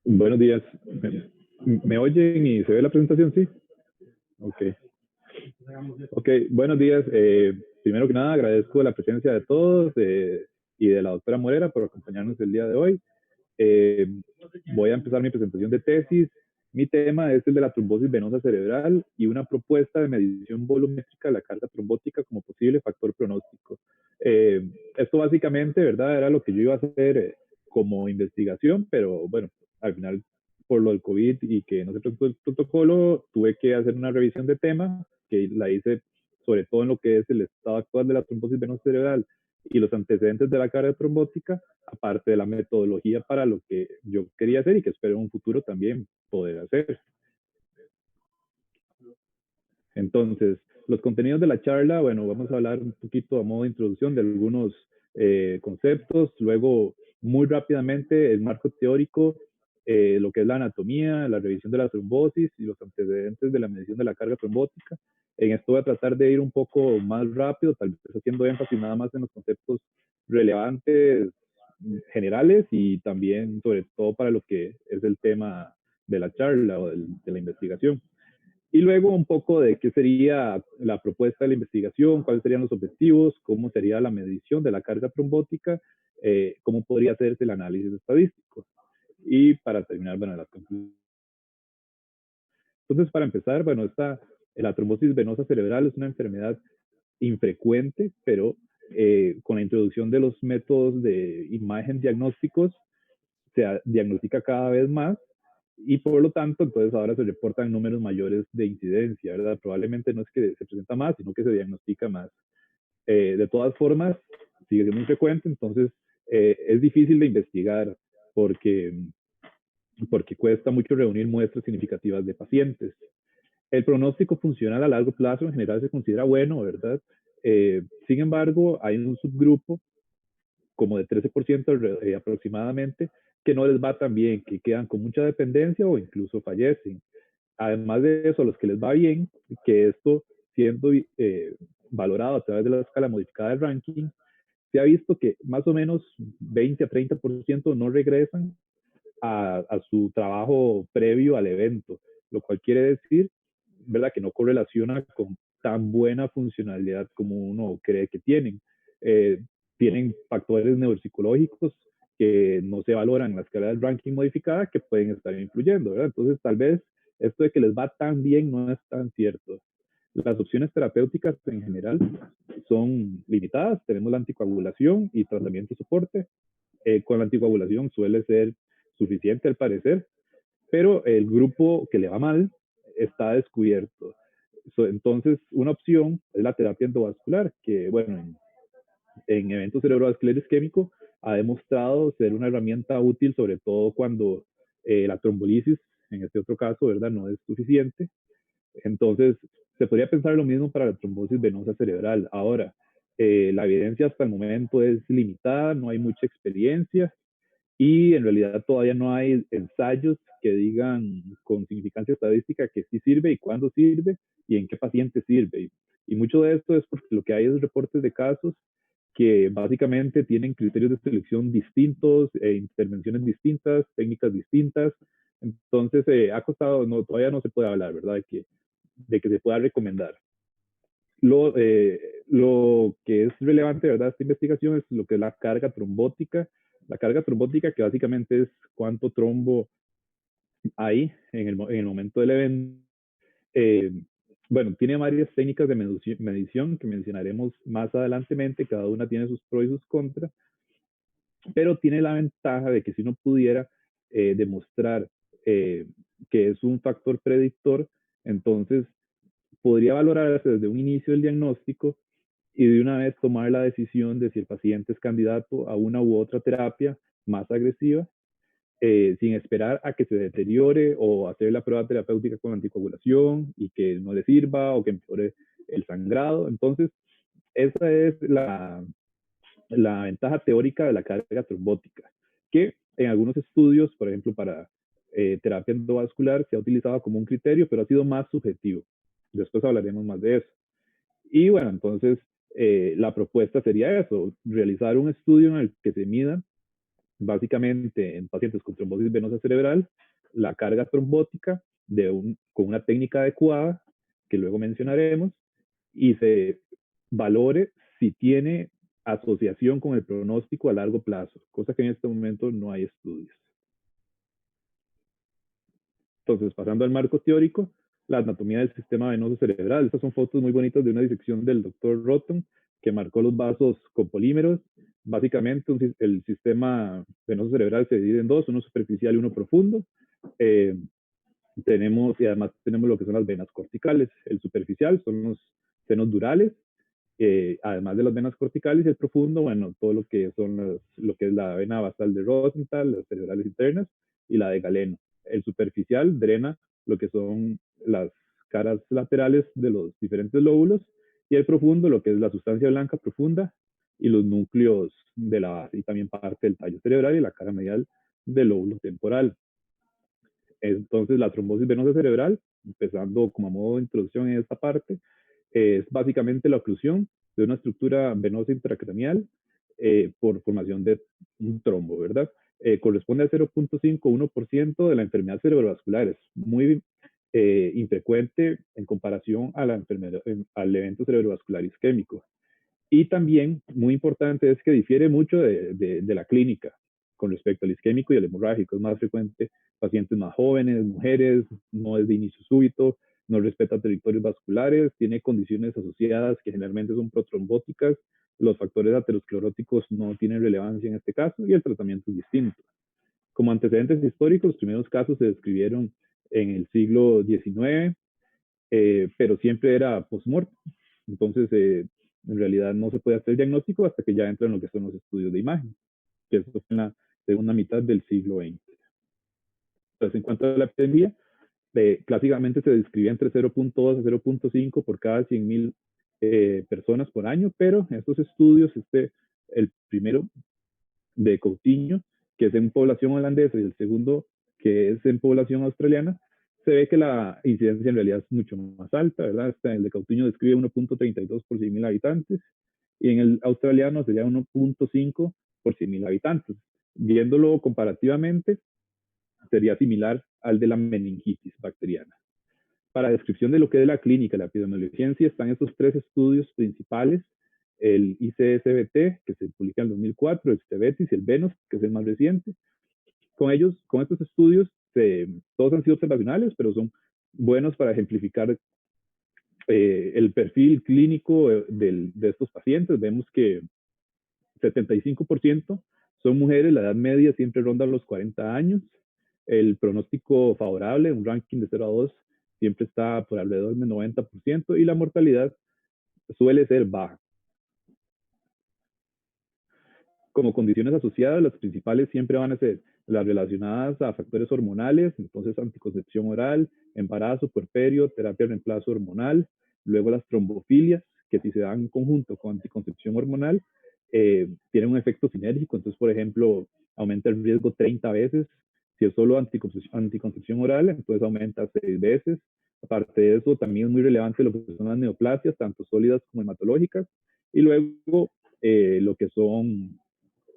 Buenos días. ¿Me oyen y se ve la presentación? Sí. Ok. Ok, buenos días. Primero que nada, agradezco la presencia de todos y de la doctora Morera por acompañarnos el día de hoy. Eh, Voy a empezar mi presentación de tesis. Mi tema es el de la trombosis venosa cerebral y una propuesta de medición volumétrica de la carga trombótica como posible factor pronóstico. Eh, Esto básicamente, ¿verdad? Era lo que yo iba a hacer como investigación, pero bueno, al final por lo del COVID y que no se presentó el protocolo, tuve que hacer una revisión de tema, que la hice sobre todo en lo que es el estado actual de la trombosis venosa cerebral y los antecedentes de la carga trombótica, aparte de la metodología para lo que yo quería hacer y que espero en un futuro también poder hacer. Entonces, los contenidos de la charla, bueno, vamos a hablar un poquito a modo de introducción de algunos conceptos, luego muy rápidamente el marco teórico, lo que es la anatomía, la revisión de la trombosis y los antecedentes de la medición de la carga trombótica. En esto voy a tratar de ir un poco más rápido, tal vez haciendo énfasis nada más en los conceptos relevantes generales y también sobre todo para lo que es el tema de la charla o de la investigación. Y luego un poco de qué sería la propuesta de la investigación, cuáles serían los objetivos, cómo sería la medición de la carga trombótica, cómo podría hacerse el análisis estadístico. Y para terminar, bueno, las conclusiones. Entonces, para empezar, bueno, la trombosis venosa cerebral es una enfermedad infrecuente, pero con la introducción de los métodos de imagen diagnósticos se diagnostica cada vez más y por lo tanto, entonces ahora se reportan números mayores de incidencia, ¿verdad? Probablemente no es que se presenta más, sino que se diagnostica más. De todas formas, sigue siendo muy frecuente, entonces es difícil de investigar porque, porque cuesta mucho reunir muestras significativas de pacientes. El pronóstico funcional a largo plazo en general se considera bueno, ¿verdad? Sin embargo, hay un subgrupo como de 13% aproximadamente, que no les va tan bien, que quedan con mucha dependencia o incluso fallecen. Además de eso, a los que les va bien, que esto siendo valorado a través de la escala modificada del ranking, se ha visto que más o menos 20 a 30% no regresan a su trabajo previo al evento, lo cual quiere decir, ¿verdad?, que no correlaciona con tan buena funcionalidad como uno cree que tienen. Eh, Tienen factores neuropsicológicos que no se valoran en la escala del ranking modificada que pueden estar influyendo, ¿verdad? Entonces, tal vez esto de que les va tan bien no es tan cierto. Las opciones terapéuticas en general son limitadas. Tenemos la anticoagulación y tratamiento soporte. Con la anticoagulación suele ser suficiente al parecer, pero el grupo que le va mal está descubierto. Entonces, una opción es la terapia endovascular, que, bueno, en eventos cerebrovasculares isquémico ha demostrado ser una herramienta útil, sobre todo cuando la trombolisis, en este otro caso, ¿verdad?, no es suficiente. Entonces, se podría pensar lo mismo para la trombosis venosa cerebral. Ahora, la evidencia hasta el momento es limitada, no hay mucha experiencia y en realidad todavía no hay ensayos que digan con significancia estadística que sí sirve y cuándo sirve y en qué paciente sirve. Y mucho de esto es porque lo que hay es reportes de casos que básicamente tienen criterios de selección distintos, intervenciones distintas, técnicas distintas. Entonces, ha costado, no, todavía no se puede hablar, ¿verdad?, de que se pueda recomendar. Lo que es relevante, ¿verdad?, esta investigación es lo que es la carga trombótica. La carga trombótica, que básicamente es cuánto trombo hay en el momento del evento. Eh, bueno, tiene varias técnicas de medición que mencionaremos más adelantemente, cada una tiene sus pros y sus contras, pero tiene la ventaja de que si uno pudiera demostrar que es un factor predictor, entonces podría valorarse desde un inicio del diagnóstico y de una vez tomar la decisión de si el paciente es candidato a una u otra terapia más agresiva, sin esperar a que se deteriore o hacer la prueba terapéutica con anticoagulación y que no le sirva o que empeore el sangrado. Entonces, Esa es la ventaja teórica de la carga trombótica, que en algunos estudios, por ejemplo, para terapia endovascular, se ha utilizado como un criterio, pero ha sido más subjetivo. Después hablaremos más de eso. Y bueno, entonces la propuesta sería eso, realizar un estudio en el que se mida básicamente en pacientes con trombosis venosa cerebral la carga trombótica con una técnica adecuada, que luego mencionaremos, y se valore si tiene asociación con el pronóstico a largo plazo, cosa que en este momento no hay estudios. Entonces, pasando al marco teórico, la anatomía del sistema venoso cerebral. Estas son fotos muy bonitas de una disección del doctor Rotten, que marcó los vasos con polímeros. Básicamente, el sistema venoso cerebral se divide en dos, uno superficial y uno profundo. Y además tenemos lo que son las venas corticales. El superficial son los senos durales, además de las venas corticales, y el profundo, bueno, todo lo que lo que es la vena basal de Rosenthal, las cerebrales internas, y la de Galeno. El superficial drena lo que son las caras laterales de los diferentes lóbulos, y el profundo lo que es la sustancia blanca profunda y los núcleos de la base, y también parte del tallo cerebral y la cara medial del lóbulo temporal. Entonces, la trombosis venosa cerebral, empezando como a modo de introducción en esta parte, es básicamente la oclusión de una estructura venosa intracraneal por formación de un trombo, ¿verdad? Corresponde al 0.5-1% de la enfermedad cerebrovascular. Es muy infrecuente en comparación a al evento cerebrovascular isquémico. Y también, muy importante, es que difiere mucho de la clínica con respecto al isquémico y al hemorrágico. Es más frecuente pacientes más jóvenes, mujeres, no es de inicio súbito, no respeta territorios vasculares, tiene condiciones asociadas que generalmente son protrombóticas, los factores ateroscleróticos no tienen relevancia en este caso y el tratamiento es distinto. Como antecedentes históricos, los primeros casos se describieron en el siglo XIX, pero siempre era post-mortem. Entonces, en realidad no se puede hacer diagnóstico hasta que ya entran lo que son los estudios de imagen, que eso fue en la segunda mitad del siglo XX. Entonces, en cuanto a la epidemia, clásicamente se describía entre 0.2 a 0.5 por cada 100.000 personas por año, pero en estos estudios, el primero de Coutinho, que es en población holandesa, y el segundo, que es en población australiana, se ve que la incidencia en realidad es mucho más alta, ¿verdad? El de Coutinho describe 1.32 por 100.000 habitantes, y en el australiano sería 1.5 por 100.000 habitantes. Viéndolo comparativamente, sería similar al de la meningitis bacteriana. Para descripción de lo que es la clínica, la epidemiología, están estos tres estudios principales: el ICSBT, que se publica en el 2004, el CEBETIS y el VENOS, que es el más reciente. Con estos estudios, todos han sido observacionales, pero son buenos para ejemplificar el perfil clínico de estos pacientes. Vemos que 75% son mujeres, la edad media siempre ronda los 40 años, el pronóstico favorable, un ranking de 0 a 2, siempre está por alrededor del 90%, y la mortalidad suele ser baja. Como condiciones asociadas, las principales siempre van a ser las relacionadas a factores hormonales, entonces anticoncepción oral, embarazo, puerperio, terapia de reemplazo hormonal, luego las trombofilias, que si se dan en conjunto con anticoncepción hormonal, tienen un efecto sinérgico. Entonces, por ejemplo, aumenta el riesgo 30 veces. Si es solo anticoncepción oral, entonces aumenta 6 veces. Aparte de eso, también es muy relevante lo que son las neoplasias, tanto sólidas como hematológicas, y luego lo que son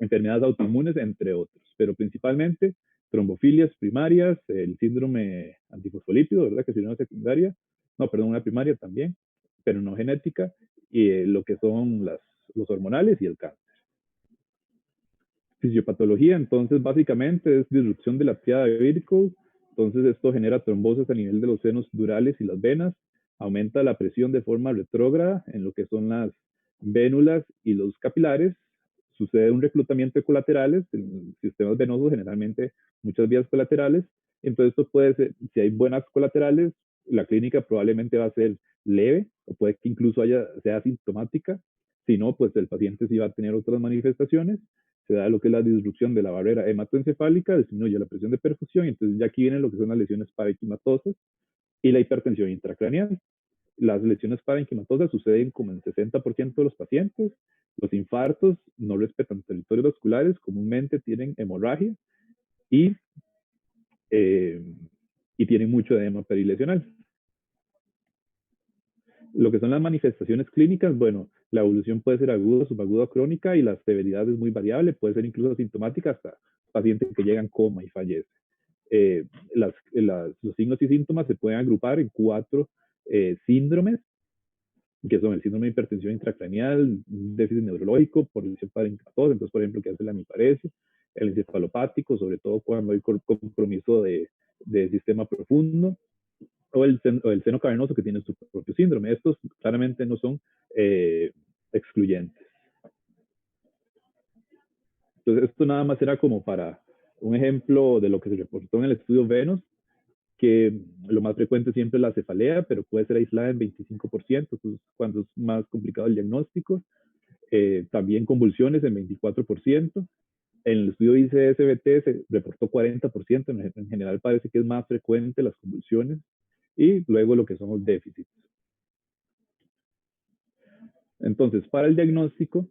enfermedades autoinmunes, entre otros, pero principalmente trombofilias primarias, el síndrome antifosfolípido, ¿verdad? Que sería una secundaria, no, perdón, una primaria también, pero no genética, y lo que son los hormonales y el cáncer. Fisiopatología, entonces, básicamente es disrupción de la triada de Virchow. Entonces, esto genera trombosis a nivel de los senos durales y las venas, aumenta la presión de forma retrógrada en lo que son las vénulas y los capilares, sucede un reclutamiento de colaterales, en sistemas venosos generalmente muchas vías colaterales. Entonces, esto puede ser, si hay buenas colaterales, la clínica probablemente va a ser leve, o puede que incluso sea asintomática. Si no, pues el paciente sí va a tener otras manifestaciones. Se da lo que es la disrupción de la barrera hematoencefálica, disminuye la presión de perfusión, y entonces ya aquí vienen lo que son las lesiones parenquimatosas y la hipertensión intracraneal. las lesiones parenquimatosas suceden como en 60% de los pacientes. Los infartos no respetan territorios vasculares, comúnmente tienen hemorragia y, eh, y tienen mucho edema perilesional. Lo que son las manifestaciones clínicas, bueno, la evolución puede ser aguda, subaguda o crónica y la severidad es muy variable, puede ser incluso asintomática hasta pacientes que llegan coma y fallece. Los signos y síntomas se pueden agrupar en 4 síndromes, que son el síndrome de hipertensión intracraneal, déficit neurológico, por lesión parenquimatosa, entonces, por ejemplo, que hace la hemiparesia, el encefalopático, sobre todo cuando hay compromiso de sistema profundo, o el seno cavernoso que tiene su propio síndrome. Estos claramente no son excluyentes. Entonces, esto nada más era como para un ejemplo de lo que se reportó en el estudio Venus, que lo más frecuente siempre es la cefalea, pero puede ser aislada en 25%, entonces, cuando es más complicado el diagnóstico. También convulsiones en 24%. En el estudio ICSBT se reportó 40%, en general parece que es más frecuente las convulsiones, y luego lo que son los déficits. Entonces, para el diagnóstico,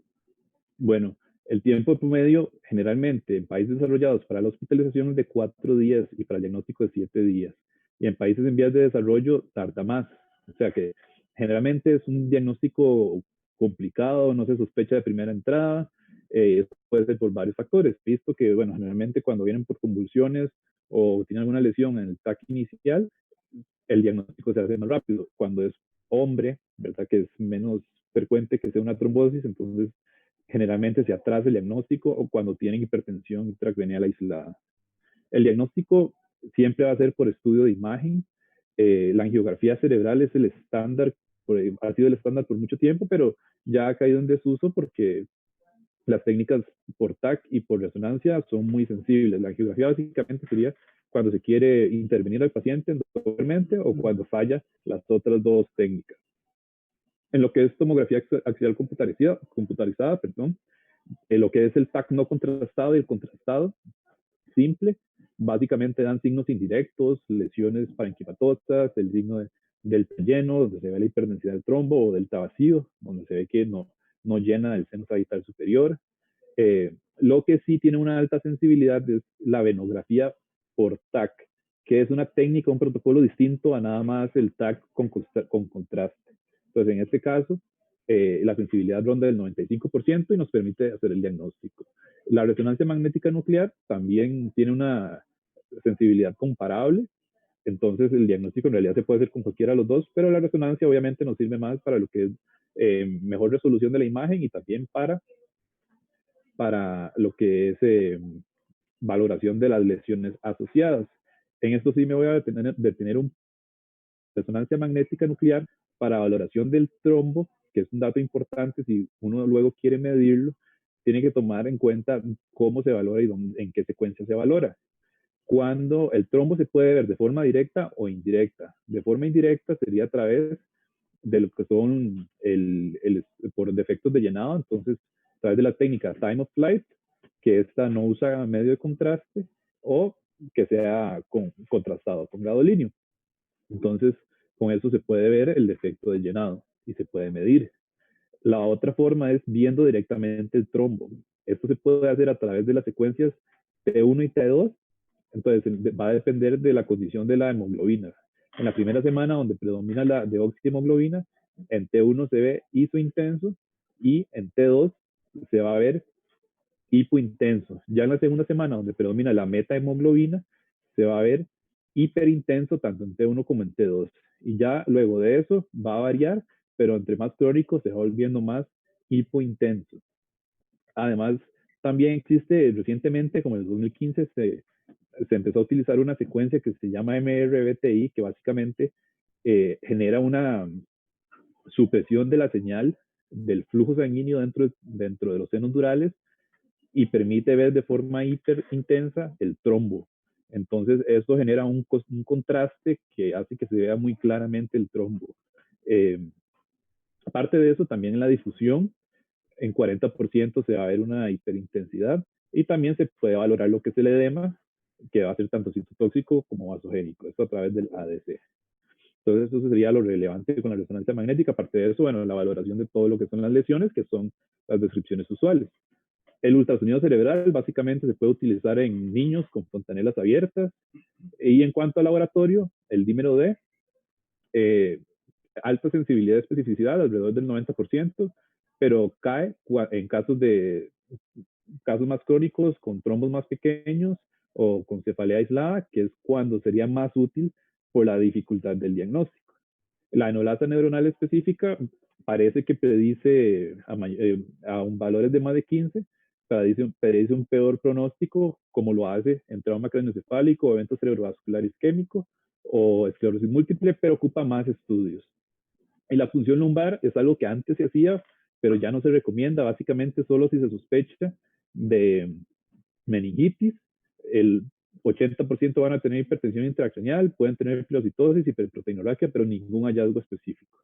bueno, el tiempo promedio generalmente en países desarrollados para la hospitalización es de 4 días y para el diagnóstico de 7 días. Y en países en vías de desarrollo tarda más. O sea que generalmente es un diagnóstico complicado, no se sospecha de primera entrada. Esto puede ser por varios factores, visto que, bueno, generalmente cuando vienen por convulsiones o tienen alguna lesión en el TAC inicial, el diagnóstico se hace más rápido. Cuando es hombre, ¿verdad? Que es menos frecuente que sea una trombosis, entonces generalmente se atrasa el diagnóstico o cuando tienen hipertensión intracraneal aislada. El diagnóstico siempre va a ser por estudio de imagen. La angiografía cerebral es el estándar, ha sido el estándar por mucho tiempo, pero ya ha caído en desuso porque las técnicas por TAC y por resonancia son muy sensibles. La angiografía básicamente sería cuando se quiere intervenir al paciente endodopermente o cuando falla las otras dos técnicas. En lo que es tomografía axial computarizada, perdón, lo que es el TAC no contrastado y el contrastado simple, básicamente dan signos indirectos, lesiones parenquimatosas, el signo del lleno, donde se ve la hiperdensidad del trombo, o delta vacío, donde se ve que no llena el seno sagital superior. Lo que sí tiene una alta sensibilidad es la venografía por TAC, que es una técnica, un protocolo distinto a nada más el TAC con contraste. Entonces, en este caso, la sensibilidad ronda del 95% y nos permite hacer el diagnóstico. La resonancia magnética nuclear también tiene una sensibilidad comparable, entonces el diagnóstico en realidad se puede hacer con cualquiera de los dos, pero la resonancia obviamente nos sirve más para lo que es mejor resolución de la imagen y también para lo que es valoración de las lesiones asociadas. En esto sí me voy a detener un resonancia magnética nuclear para valoración del trombo, que es un dato importante si uno luego quiere medirlo, tiene que tomar en cuenta cómo se valora y en qué secuencia se valora. Cuando el trombo se puede ver de forma directa o indirecta. De forma indirecta sería a través de lo que son por defectos de llenado, entonces a través de la técnica time of flight, que esta no usa medio de contraste, o que sea contrastado con grado líneo. Entonces, con eso se puede ver el defecto de llenado y se puede medir. La otra forma es viendo directamente el trombo. Esto se puede hacer a través de las secuencias T1 y T2. Entonces, va a depender de la condición de la hemoglobina. En la primera semana, donde predomina la deoxihemoglobina, en T1 se ve isointenso y en T2 se va a ver hipointenso. Ya en la segunda semana, donde predomina la metahemoglobina, se va a ver hiperintenso tanto en T1 como en T2. Y ya luego de eso va a variar, pero entre más crónico se va volviendo más hipointenso. Además, también existe recientemente, como en el 2015, se empezó a utilizar una secuencia que se llama MRBTI, que básicamente genera una supresión de la señal del flujo sanguíneo dentro de los senos durales y permite ver de forma hiper intensa el trombo. Entonces, esto genera un contraste que hace que se vea muy claramente el trombo. Aparte de eso, también en la difusión, en 40% se va a ver una hiperintensidad y también se puede valorar lo que es el edema, que va a ser tanto citotóxico como vasogénico, esto a través del ADC. Entonces, eso sería lo relevante con la resonancia magnética. Aparte de eso, bueno, la valoración de todo lo que son las lesiones, que son las descripciones usuales. El ultrasonido cerebral básicamente se puede utilizar en niños con fontanelas abiertas. Y en cuanto al laboratorio, el dímero D, eh, alta sensibilidad y especificidad, alrededor del 90%, pero cae en casos más crónicos, con trombos más pequeños o con cefalea aislada, que es cuando sería más útil por la dificultad del diagnóstico. La enolasa neuronal específica parece que predice a valores de más de 15, predice un peor pronóstico, como lo hace en trauma craneoencefálico, evento cerebrovascular isquémico o esclerosis múltiple, pero ocupa más estudios. Y la punción lumbar es algo que antes se hacía, pero ya no se recomienda, básicamente solo si se sospecha de meningitis. El 80% van a tener hipertensión intracraneal, pueden tener pilocitosis, hiperproteinuria, pero ningún hallazgo específico.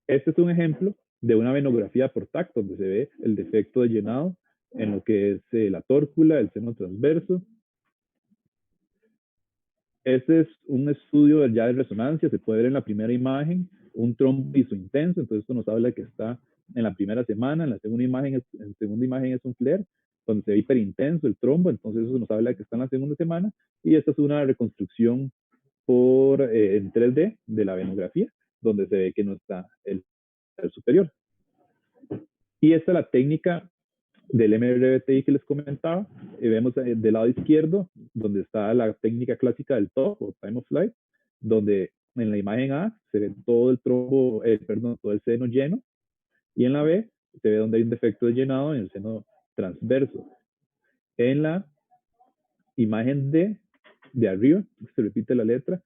Este es un ejemplo de una venografía por tacto, donde se ve el defecto de llenado en lo que es la tórcula, el seno transverso. Este es un estudio ya de resonancia, se puede ver en la primera imagen un trombo intenso, entonces esto nos habla de que está en la primera semana, en la segunda imagen es un flare, donde se ve hiperintenso el trombo, entonces eso nos habla de que está en la segunda semana, y esta es una reconstrucción en 3D de la venografía, donde se ve que no está el superior. Y esta es la técnica del MRBTI que les comentaba. Vemos del lado izquierdo, donde está la técnica clásica del TOF o Time of Flight, donde en la imagen A se ve todo el trombo, todo el seno lleno, y en la B se ve donde hay un defecto de llenado en el seno transverso. En la imagen D, de arriba, se repite la letra,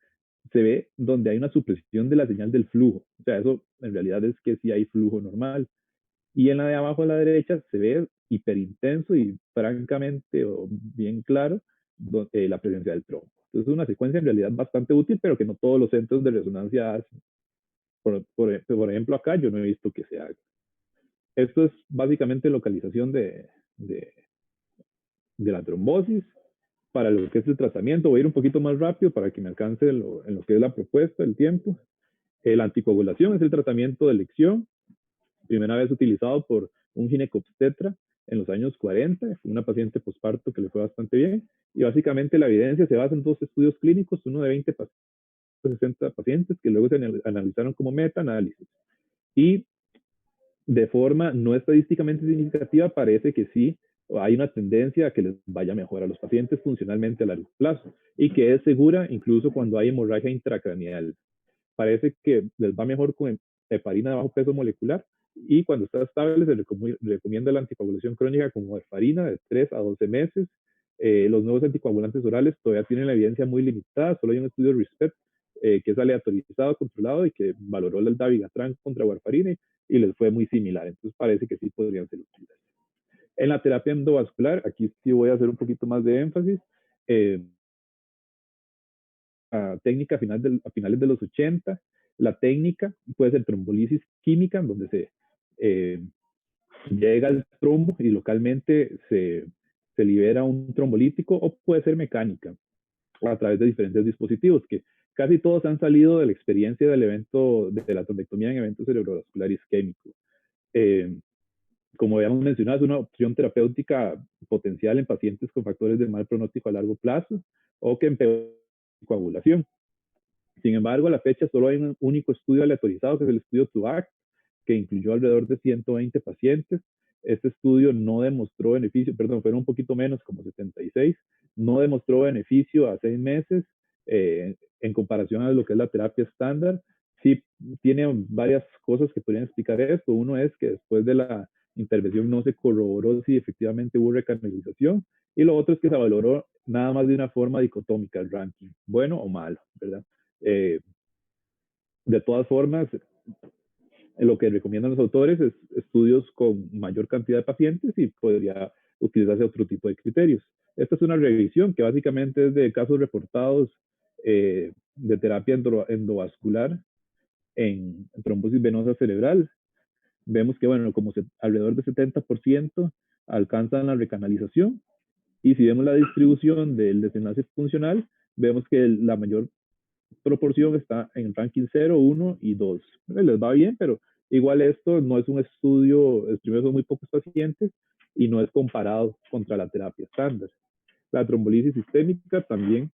se ve donde hay una supresión de la señal del flujo. O sea, eso en realidad es que sí hay flujo normal. Y en la de abajo a la derecha se ve hiperintenso y francamente o bien claro la presencia del trombo. Entonces es una secuencia en realidad bastante útil, pero que no todos los centros de resonancia hacen. Por ejemplo, acá yo no he visto que se haga. Esto es básicamente localización de la trombosis. Para lo que es el tratamiento, voy a ir un poquito más rápido para que me alcance en lo que es la propuesta, el tiempo. La anticoagulación es el tratamiento de elección, primera vez utilizado por un ginecobstetra en los años 40, una paciente posparto que le fue bastante bien, y básicamente la evidencia se basa en dos estudios clínicos, uno de 20 pacientes, 60 pacientes, que luego se analizaron como meta-análisis. Y de forma no estadísticamente significativa, parece que sí hay una tendencia a que les vaya mejor a los pacientes funcionalmente a largo plazo y que es segura incluso cuando hay hemorragia intracraneal. Parece que les va mejor con heparina de bajo peso molecular y cuando está estable se recomienda la anticoagulación crónica con warfarina de 3 a 12 meses. Los nuevos anticoagulantes orales todavía tienen la evidencia muy limitada, solo hay un estudio RESPECT que es aleatorizado, controlado y que valoró el dabigatran contra warfarina y les fue muy similar. Entonces parece que sí podrían ser útiles. En la terapia endovascular, aquí sí voy a hacer un poquito más de énfasis. Técnica a finales de los 80, la técnica puede ser trombolisis química, donde se llega al trombo y localmente se libera un trombolítico, o puede ser mecánica a través de diferentes dispositivos, que casi todos han salido de la experiencia del evento de la trombectomía en evento cerebrovascular isquémico. Como habíamos mencionado, es una opción terapéutica potencial en pacientes con factores de mal pronóstico a largo plazo o que empeoran coagulación. Sin embargo, a la fecha solo hay un único estudio aleatorizado, que es el estudio TUAC, que incluyó alrededor de 120 pacientes. Este estudio no demostró beneficio, perdón, fueron un poquito menos, como 76, no demostró beneficio a 6 meses en comparación a lo que es la terapia estándar. Sí tiene varias cosas que podrían explicar esto. Uno es que después de la intervención no se corroboró si efectivamente hubo recanalización, y lo otro es que se valoró nada más de una forma dicotómica el ranking, bueno o malo, ¿verdad? De todas formas, lo que recomiendan los autores es estudios con mayor cantidad de pacientes y podría utilizarse otro tipo de criterios. Esta es una revisión que básicamente es de casos reportados de terapia endovascular en trombosis venosa cerebral. Vemos que, bueno, como alrededor del 70% alcanzan la recanalización, y si vemos la distribución del desenlace funcional, vemos que la mayor proporción está en ranking 0, 1 y 2. Les va bien, pero igual esto no es un estudio, primero son muy pocos pacientes y no es comparado contra la terapia estándar. La trombolisis sistémica también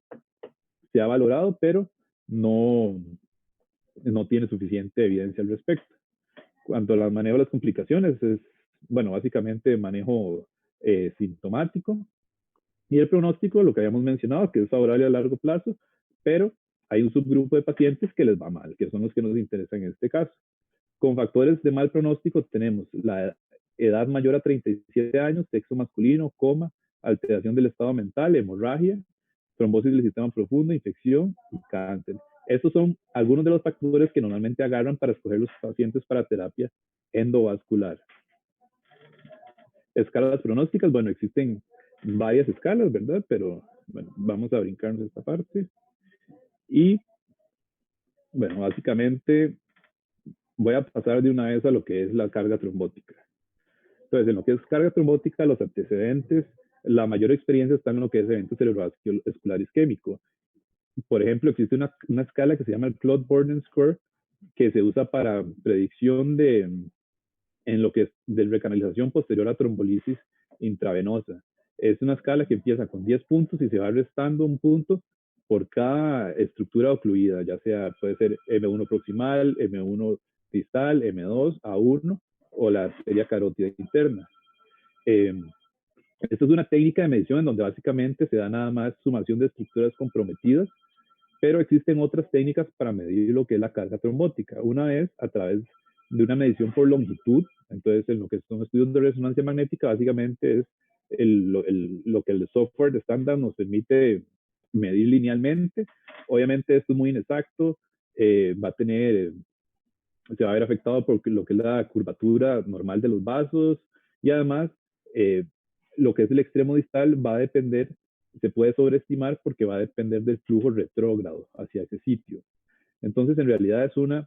se ha valorado, pero no, no tiene suficiente evidencia al respecto. Cuanto al manejo de las complicaciones, es, bueno, básicamente manejo sintomático. Y el pronóstico, lo que habíamos mencionado, que es favorable a largo plazo, pero hay un subgrupo de pacientes que les va mal, que son los que nos interesan en este caso. Con factores de mal pronóstico tenemos la edad mayor a 37 años, sexo masculino, coma, alteración del estado mental, hemorragia, trombosis del sistema profundo, infección y cáncer. Estos son algunos de los factores que normalmente agarran para escoger los pacientes para terapia endovascular. Escalas pronósticas, bueno, existen varias escalas, ¿verdad? Pero bueno, vamos a brincarnos esta parte. Y bueno, básicamente voy a pasar de una vez a lo que es la carga trombótica. Entonces, en lo que es carga trombótica, los antecedentes, la mayor experiencia está en lo que es evento cerebrovascular isquémico. Por ejemplo, existe una escala que se llama el Claude Borden Score, que se usa para predicción en lo que es de recanalización posterior a trombolisis intravenosa. Es una escala que empieza con 10 puntos y se va restando un punto por cada estructura ocluida, ya sea, puede ser M1 proximal, M1 distal, M2, A1 o la arteria carótida interna. Esto es una técnica de medición en donde básicamente se da nada más sumación de estructuras comprometidas, pero existen otras técnicas para medir lo que es la carga trombótica. Una es a través de una medición por longitud. Entonces, en lo que son estudios de resonancia magnética, básicamente es lo que el software de estándar nos permite medir linealmente. Obviamente esto es muy inexacto, va a tener, se va a ver afectado por lo que es la curvatura normal de los vasos y además lo que es el extremo distal va a depender, se puede sobreestimar porque va a depender del flujo retrógrado hacia ese sitio. Entonces, en realidad es una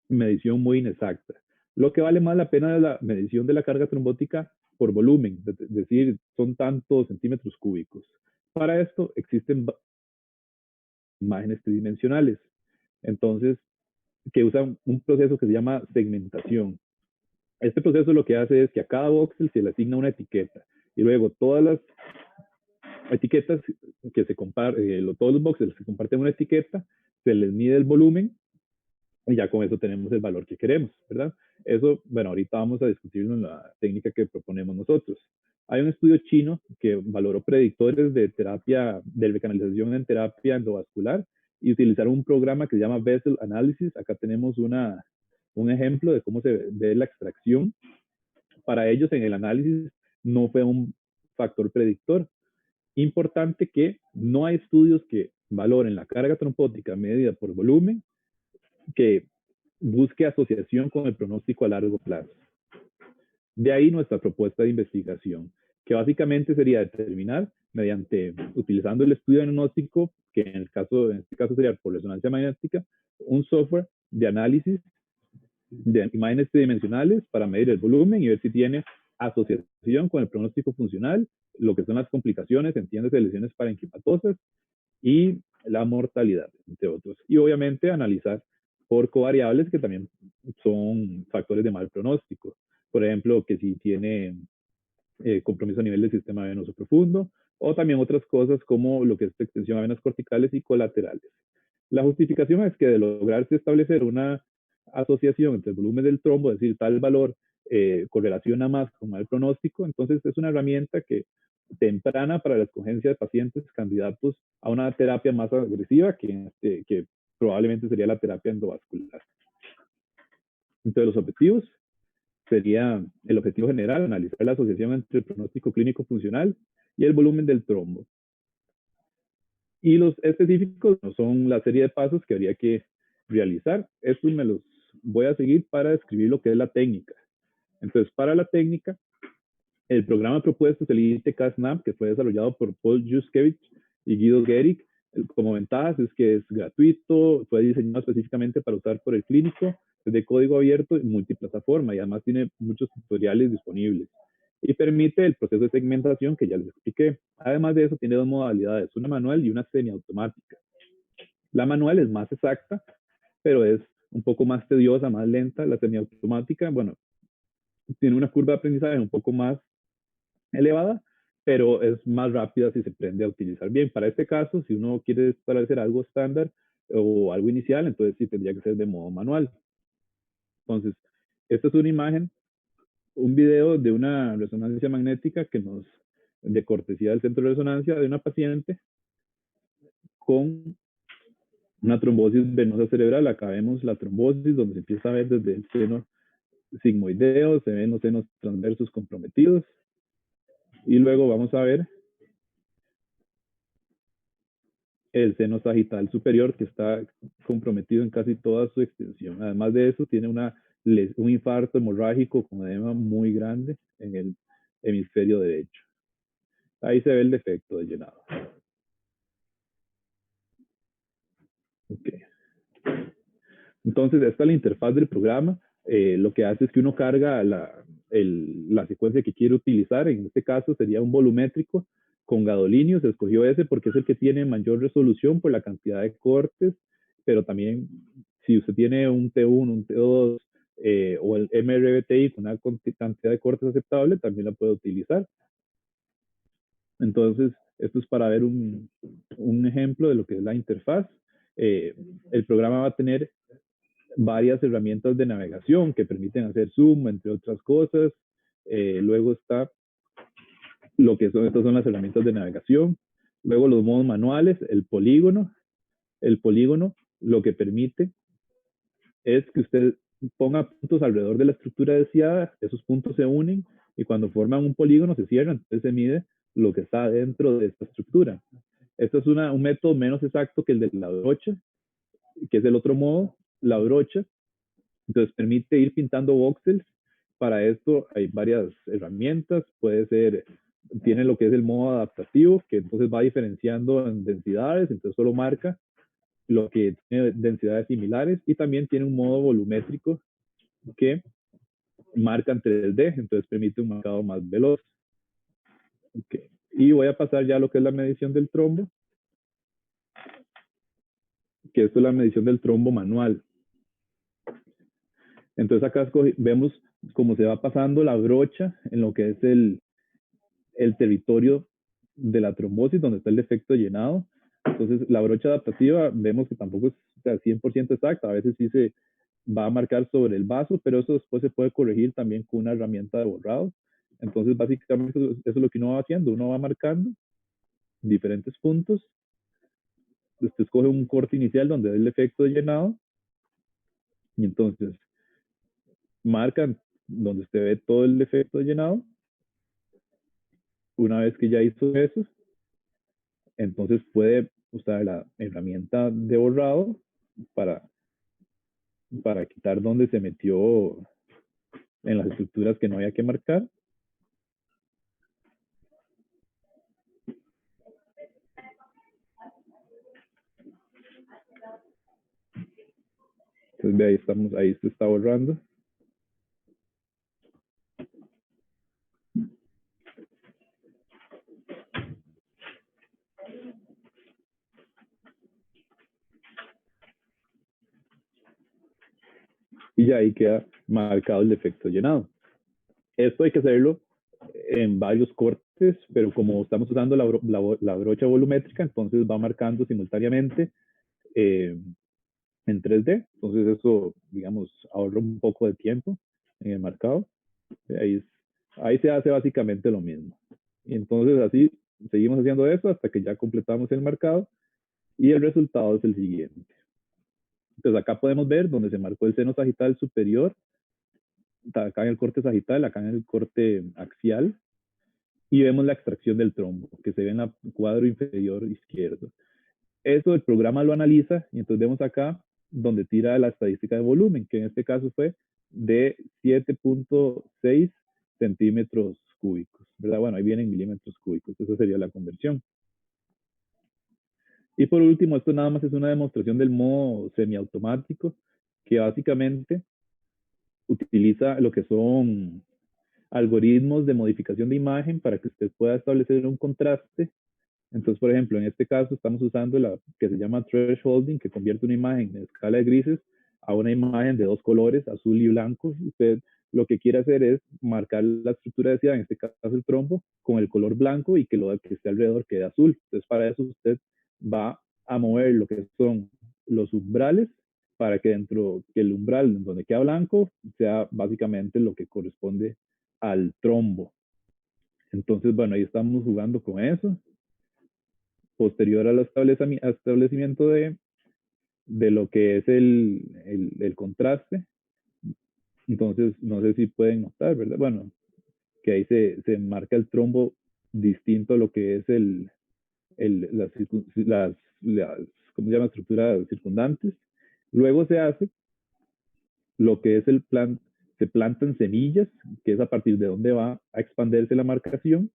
medición muy inexacta. Lo que vale más la pena es la medición de la carga trombótica por volumen, es decir, son tantos centímetros cúbicos. Para esto existen imágenes tridimensionales, entonces, que usan un proceso que se llama segmentación. Este proceso lo que hace es que a cada voxel se le asigna una etiqueta y luego todas las etiquetas que se comparten, todos los voxels se comparten una etiqueta, se les mide el volumen y ya con eso tenemos el valor que queremos, ¿verdad? Eso, bueno, ahorita vamos a discutirlo en la técnica que proponemos nosotros. Hay un estudio chino que valoró predictores de terapia, de recanalización en terapia endovascular y utilizaron un programa que se llama Vessel Analysis. Acá tenemos un ejemplo de cómo se ve la extracción. Para ellos en el análisis no fue un factor predictor. Importante que no hay estudios que valoren la carga trombótica medida por volumen que busque asociación con el pronóstico a largo plazo. De ahí nuestra propuesta de investigación, que básicamente sería determinar mediante, utilizando el estudio diagnóstico, que en este caso sería por resonancia magnética, un software de análisis de imágenes tridimensionales para medir el volumen y ver si tiene asociación con el pronóstico funcional, lo que son las complicaciones, entiéndase, lesiones parenquimatosas y la mortalidad, entre otros. Y obviamente analizar por covariables que también son factores de mal pronóstico. Por ejemplo, que si tiene compromiso a nivel del sistema venoso profundo, o también otras cosas como lo que es extensión a venas corticales y colaterales. La justificación es que de lograrse establecer una asociación entre el volumen del trombo, es decir, tal valor correlaciona más con mal pronóstico, entonces es una herramienta que temprana para la escogencia de pacientes candidatos a una terapia más agresiva que probablemente sería la terapia endovascular. Entonces los objetivos sería el objetivo general, analizar la asociación entre el pronóstico clínico funcional y el volumen del trombo. Y los específicos son la serie de pasos que habría que realizar. Estos me los voy a seguir para describir lo que es la técnica. Entonces, para la técnica, el programa propuesto es el ITK-SNAP, que fue desarrollado por Paul Yuskevich y Guido Gehrig. Como ventajas es que es gratuito, fue diseñado específicamente para usar por el clínico, es de código abierto y multiplataforma, y además tiene muchos tutoriales disponibles. Y permite el proceso de segmentación que ya les expliqué. Además de eso, tiene dos modalidades, una manual y una semiautomática. La manual es más exacta, pero es un poco más tediosa, más lenta. La semiautomática, bueno, tiene una curva de aprendizaje un poco más elevada, pero es más rápida si se aprende a utilizar bien. Para este caso, si uno quiere establecer algo estándar o algo inicial, entonces sí tendría que ser de modo manual. Entonces, esta es una imagen, un video de una resonancia magnética de cortesía del centro de resonancia de una paciente con una trombosis venosa cerebral. Acá vemos la trombosis donde se empieza a ver desde el seno sigmoideo, se ven los senos transversos comprometidos. Y luego vamos a ver el seno sagital superior que está comprometido en casi toda su extensión. Además de eso, tiene un infarto hemorrágico con edema muy grande en el hemisferio derecho. Ahí se ve el defecto de llenado. Okay. Entonces, esta es la interfaz del programa. Lo que hace es que uno carga la secuencia que quiere utilizar. En este caso sería un volumétrico con gadolinio. Se escogió ese porque es el que tiene mayor resolución por la cantidad de cortes, pero también si usted tiene un T1, un T2 o el MRBTI con una cantidad de cortes aceptable, también la puede utilizar. Entonces, esto es para ver un ejemplo de lo que es la interfaz. El programa va a tener varias herramientas de navegación que permiten hacer zoom, entre otras cosas. Luego está lo que son, estas son las herramientas de navegación. Luego los modos manuales, el polígono. El polígono lo que permite es que usted ponga puntos alrededor de la estructura deseada, esos puntos se unen y cuando forman un polígono se cierran, entonces se mide lo que está dentro de esta estructura. Esto es un método menos exacto que el de la brocha, que es el otro modo, la brocha. Entonces permite ir pintando voxels. Para esto hay varias herramientas. Puede ser, tiene lo que es el modo adaptativo, que entonces va diferenciando en densidades, entonces solo marca lo que tiene densidades similares, y también tiene un modo volumétrico que marca en 3D, entonces permite un marcado más veloz. Okay. Y voy a pasar ya a lo que es la medición del trombo, que esto es la medición del trombo manual. Entonces acá vemos cómo se va pasando la brocha en lo que es el territorio de la trombosis, donde está el defecto de llenado. Entonces la brocha adaptativa vemos que tampoco es 100% exacta, a veces sí se va a marcar sobre el vaso, pero eso después se puede corregir también con una herramienta de borrado. Entonces básicamente eso es lo que uno va haciendo, uno va marcando diferentes puntos, usted escoge un corte inicial donde da el efecto de llenado, y entonces marcan donde usted ve todo el efecto de llenado. Una vez que ya hizo eso, entonces puede usar la herramienta de borrado para quitar donde se metió en las estructuras que no había que marcar. Entonces ve, ahí se está borrando. Y ya ahí queda marcado el defecto llenado. Esto hay que hacerlo en varios cortes, pero como estamos usando la brocha volumétrica, entonces va marcando simultáneamente en 3D. Entonces eso, digamos, ahorra un poco de tiempo en el marcado. Ahí se hace básicamente lo mismo. Y entonces así seguimos haciendo eso hasta que ya completamos el marcado y el resultado es el siguiente. Entonces acá podemos ver donde se marcó el seno sagital superior, acá en el corte sagital, acá en el corte axial, y vemos la extracción del trombo, que se ve en el cuadro inferior izquierdo. Eso el programa lo analiza y entonces vemos acá donde tira la estadística de volumen, que en este caso fue de 7.6 centímetros cúbicos, ¿verdad? Bueno, ahí vienen milímetros cúbicos, eso sería la conversión. Y por último, esto nada más es una demostración del modo semiautomático, que básicamente utiliza lo que son algoritmos de modificación de imagen para que usted pueda establecer un contraste Entonces, por ejemplo, en este caso estamos usando la que se llama thresholding, que convierte una imagen en escala de grises a una imagen de dos colores, azul y blanco. Usted lo que quiere hacer es marcar la estructura de ciudad, en este caso el trombo, con el color blanco y que lo que esté alrededor quede azul. Entonces, para eso usted va a mover lo que son los umbrales para que dentro, que el umbral donde queda blanco sea básicamente lo que corresponde al trombo. Entonces, bueno, ahí estamos jugando con eso. Posterior al establecimiento de lo que es el contraste. Entonces, no sé si pueden notar, ¿verdad? Bueno, que ahí se marca el trombo distinto a lo que es las, ¿cómo se llama? Estructuras circundantes. Luego se hace lo que es se plantan semillas, que es a partir de donde va a expandirse la marcación.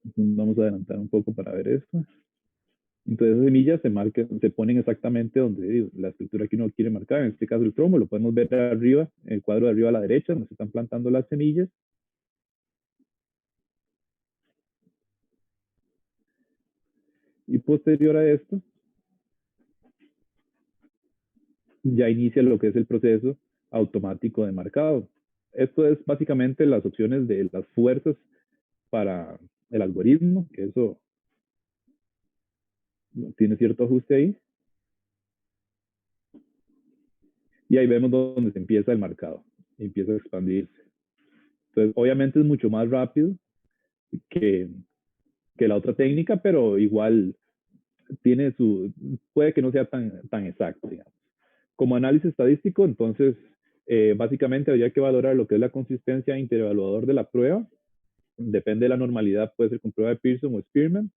Entonces, vamos a adelantar un poco para ver esto. Entonces esas semillas se ponen exactamente donde la estructura que uno quiere marcar, en este caso el trombo, lo podemos ver arriba, en el cuadro de arriba a la derecha, donde se están plantando las semillas. Y posterior a esto, ya inicia lo que es el proceso automático de marcado. Esto es básicamente las opciones de las fuerzas para el algoritmo, que eso tiene cierto ajuste ahí. Y ahí vemos donde se empieza el marcado, empieza a expandirse. Entonces, obviamente es mucho más rápido que, que la otra técnica, pero igual puede que no sea tan exacto, digamos. Como análisis estadístico, entonces, básicamente habría que valorar lo que es la consistencia interevaluador de la prueba. Depende de la normalidad, puede ser con prueba de Pearson o Spearman.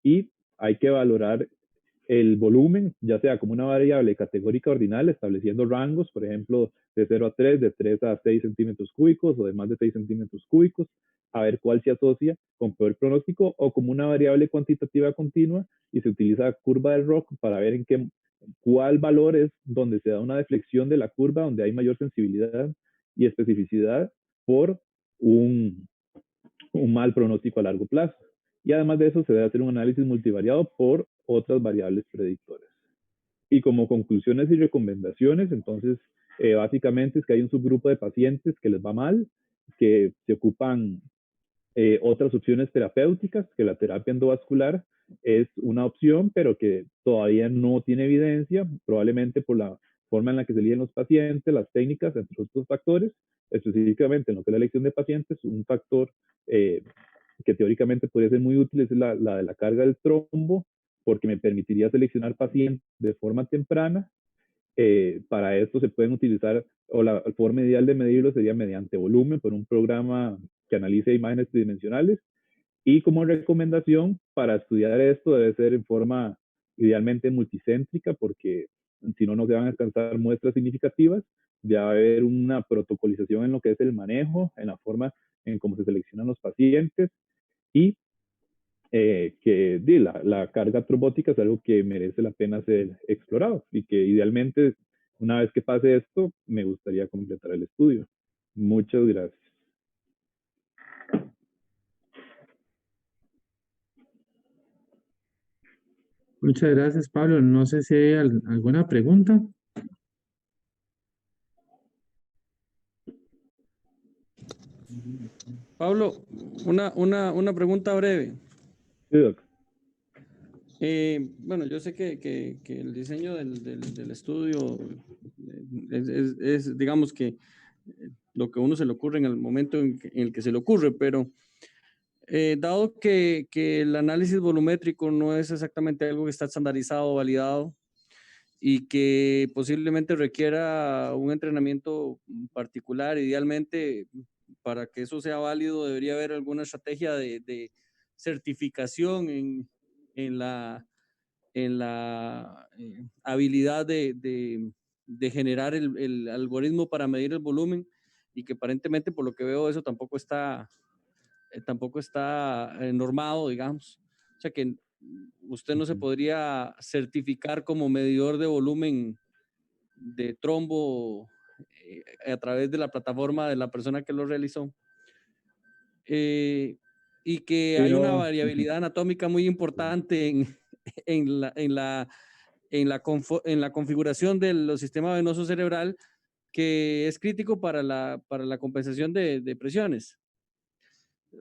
Y hay que valorar el volumen, ya sea como una variable categórica ordinal, estableciendo rangos, por ejemplo, de 0 a 3, de 3 a 6 centímetros cúbicos o de más de 6 centímetros cúbicos, a ver cuál se asocia con peor pronóstico, o como una variable cuantitativa continua y se utiliza curva del ROC para ver cuál valor es donde se da una deflexión de la curva, donde hay mayor sensibilidad y especificidad por un, un mal pronóstico a largo plazo. Y además de eso, se debe hacer un análisis multivariado por otras variables predictoras. Y como conclusiones y recomendaciones, entonces, básicamente es que hay un subgrupo de pacientes que les va mal, que se ocupan otras opciones terapéuticas, que la terapia endovascular es una opción, pero que todavía no tiene evidencia, probablemente por la forma en la que se eligen los pacientes, las técnicas, entre otros factores, específicamente en lo que es la elección de pacientes, un factor que teóricamente podría ser muy útil es la de la carga del trombo, porque me permitiría seleccionar pacientes de forma temprana. Para esto se pueden utilizar, o la forma ideal de medirlo sería mediante volumen, por un programa que analice imágenes tridimensionales. Y como recomendación, para estudiar esto debe ser en forma idealmente multicéntrica, porque si no, no se van a alcanzar muestras significativas. Ya va a haber una protocolización en lo que es el manejo, en la forma en cómo se seleccionan los pacientes y la carga trombótica es algo que merece la pena ser explorado y que idealmente, una vez que pase esto, me gustaría completar el estudio. Muchas gracias. Muchas gracias, Pablo. No sé si hay alguna pregunta. Pablo, una pregunta breve. Sí, doc. Bueno, yo sé que el diseño del estudio digamos que lo que a uno se le ocurre en el momento en el que se le ocurre, pero dado que el análisis volumétrico no es exactamente algo que está estandarizado o validado y que posiblemente requiera un entrenamiento particular, idealmente para que eso sea válido debería haber alguna estrategia de certificación en la, en la habilidad de generar el algoritmo para medir el volumen y que aparentemente por lo que veo eso tampoco está normado, digamos. O sea que usted no se podría certificar como medidor de volumen de trombo a través de la plataforma de la persona que lo realizó. y que Sí, hay una no. variabilidad anatómica muy importante en la configuración del sistema venoso cerebral que es crítico para la compensación de presiones.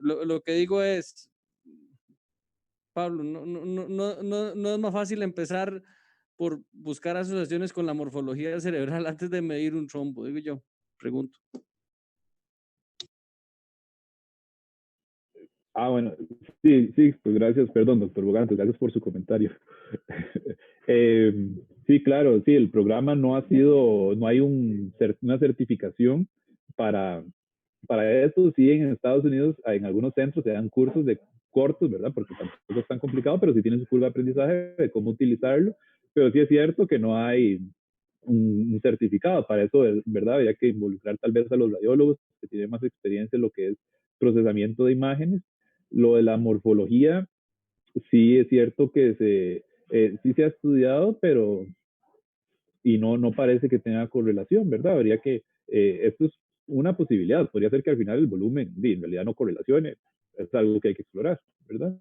Lo que digo es, Pablo, no es más fácil empezar por buscar asociaciones con la morfología cerebral antes de medir un trombo, digo yo, pregunto. Bueno, sí, sí, pues gracias, perdón, doctor Bogantes, gracias por su comentario. Eh, sí, claro, sí, el programa no ha sido, no hay una certificación para, para eso. Sí, en Estados Unidos, en algunos centros se dan cursos de cortos, ¿verdad? Porque tampoco es tan complicado, pero sí tienen su curva de aprendizaje de cómo utilizarlo. Pero sí es cierto que no hay un certificado para eso, ¿verdad? Había que involucrar tal vez a los radiólogos que tienen más experiencia en lo que es procesamiento de imágenes. Lo de la morfología, sí es cierto que sí se ha estudiado, pero y no parece que tenga correlación, ¿verdad? Habría que, esto es una posibilidad, podría ser que al final el volumen en realidad no correlacione, es algo que hay que explorar, ¿verdad?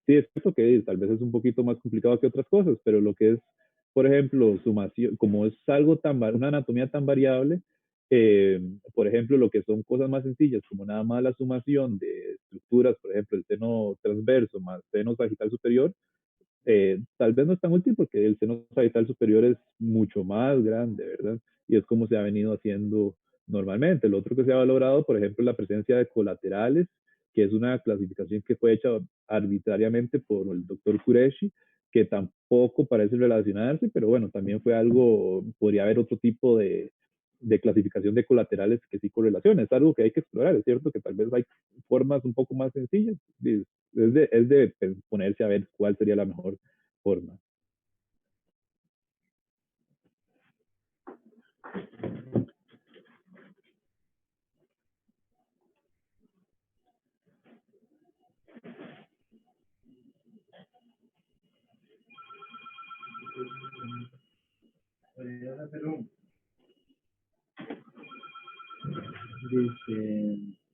Sí, es cierto que tal vez es un poquito más complicado que otras cosas, pero lo que es, por ejemplo, sumación, como es algo una anatomía tan variable, por ejemplo, lo que son cosas más sencillas, como nada más la sumación de estructuras, por ejemplo, el seno transverso más seno sagital superior, tal vez no es tan útil porque el seno sagital superior es mucho más grande, ¿verdad? Y es como se ha venido haciendo normalmente. Lo otro que se ha valorado, por ejemplo, es la presencia de colaterales, que es una clasificación que fue hecha arbitrariamente por el doctor Qureshi, que tampoco parece relacionarse, pero bueno, también fue algo, podría haber otro tipo de clasificación de colaterales que sí correlaciona. Es algo que hay que explorar, es cierto que tal vez hay formas un poco más sencillas, es de ponerse a ver cuál sería la mejor forma.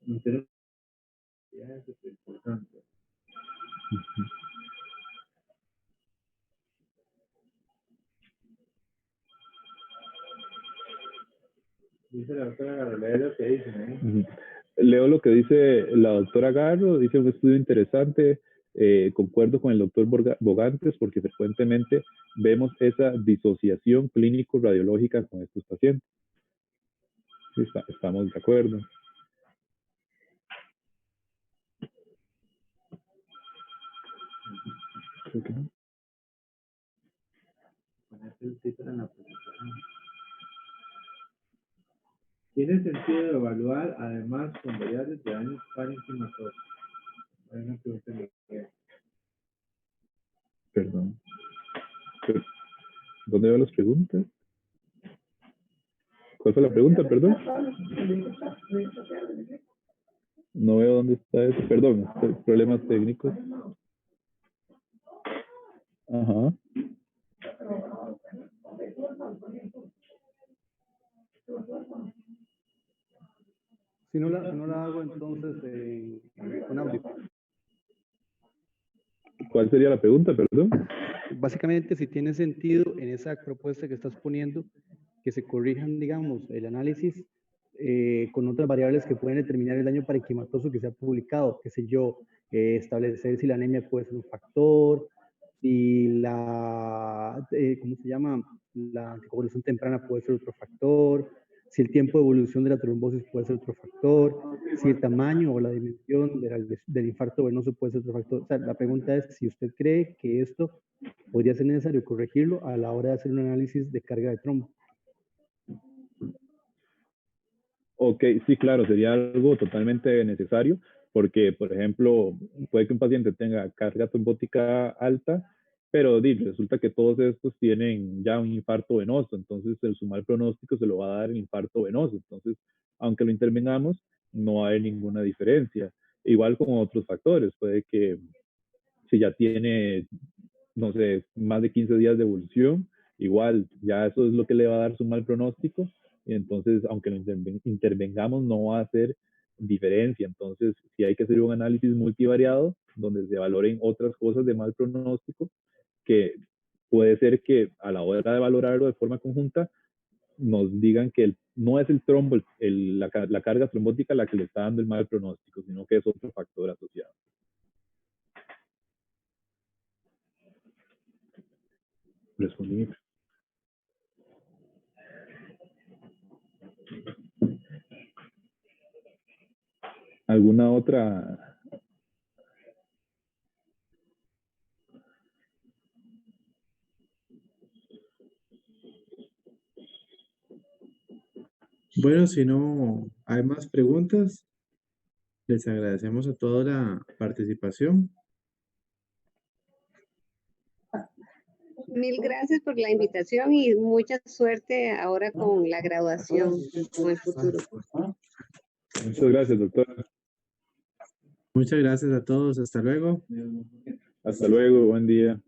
Dice, es importante. Dice la doctora Garro, lee lo que dice, ¿eh? Leo lo que dice la doctora Garro, dice un estudio interesante, concuerdo con el doctor Bogantes porque frecuentemente vemos esa disociación clínico-radiológica con estos pacientes. Sí, estamos de acuerdo. Okay. Ponerte el título en la presentación. Tiene sentido evaluar además con variables de daños parenquimatosos. Hay una pregunta en la que... Perdón. ¿Dónde van las preguntas? ¿Cuál fue la pregunta, perdón? No veo dónde está eso. Perdón, problemas técnicos. Ajá. Si no la hago, entonces con audio. ¿Cuál sería la pregunta, perdón? Básicamente, si tiene sentido en esa propuesta que estás poniendo, que se corrijan, digamos, el análisis con otras variables que pueden determinar el daño parenquimatoso que se ha publicado, qué sé yo, establecer si la anemia puede ser un factor, si la, ¿cómo se llama? La anticoagulación temprana puede ser otro factor, si el tiempo de evolución de la trombosis puede ser otro factor, si el tamaño o la dimensión del infarto venoso puede ser otro factor. O sea, la pregunta es si usted cree que esto podría ser necesario corregirlo a la hora de hacer un análisis de carga de trombo. Ok, sí, claro, sería algo totalmente necesario porque, por ejemplo, puede que un paciente tenga carga trombótica alta, pero resulta que todos estos tienen ya un infarto venoso, entonces su mal pronóstico se lo va a dar el infarto venoso, entonces, aunque lo intervengamos, no va a haber ninguna diferencia. Igual con otros factores, puede que si ya tiene, no sé, más de 15 días de evolución, igual ya eso es lo que le va a dar su mal pronóstico, y entonces, aunque lo intervengamos, no va a ser diferencia. Entonces, sí hay que hacer un análisis multivariado donde se valoren otras cosas de mal pronóstico, que puede ser que a la hora de valorarlo de forma conjunta nos digan que no es el trombo, la carga trombótica la que le está dando el mal pronóstico, sino que es otro factor asociado. Respondí. ¿Alguna otra? Bueno, si no hay más preguntas, les agradecemos a toda la participación. Mil gracias por la invitación y mucha suerte ahora con la graduación, con el futuro. Muchas gracias, doctora. Muchas gracias a todos. Hasta luego. Hasta luego, buen día.